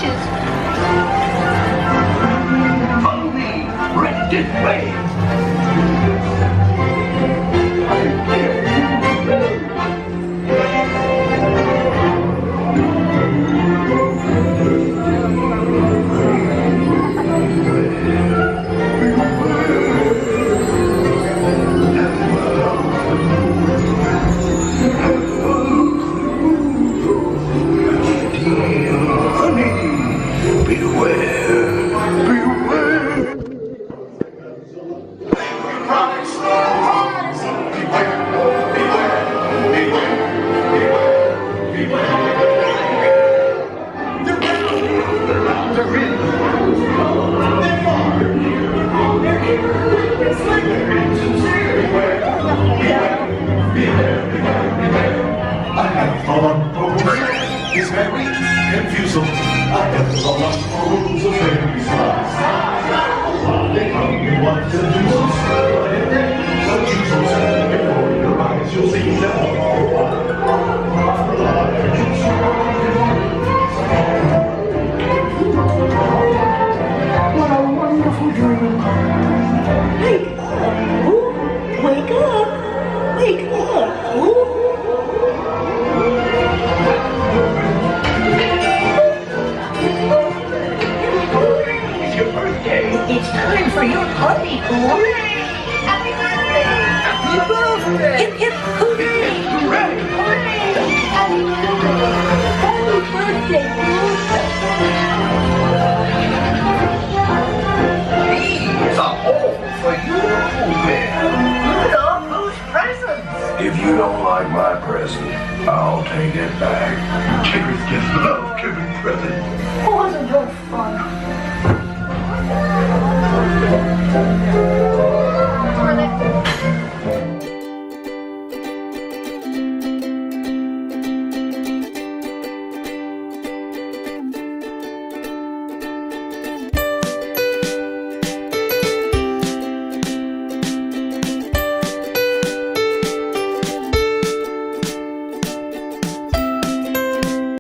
wishes. Follow me, right this way. Is very confusing. I have so much rules of things. They come in one to do some stuff, and then what you so sad before your eyes you'll see them all. What a wonderful dream. Hey, Pooh, wake up. Wake up, Pooh. It's time for your party, Pooh. Happy birthday! Happy birthday! Hip hip hooray! Hooray! Hooray! Happy birthday! Happy birthday, Pooh! These are all for you, Pooh Bear. Look at Pooh's presents. If you don't like my present, I'll take it back. Kids just love giving presents. Oh,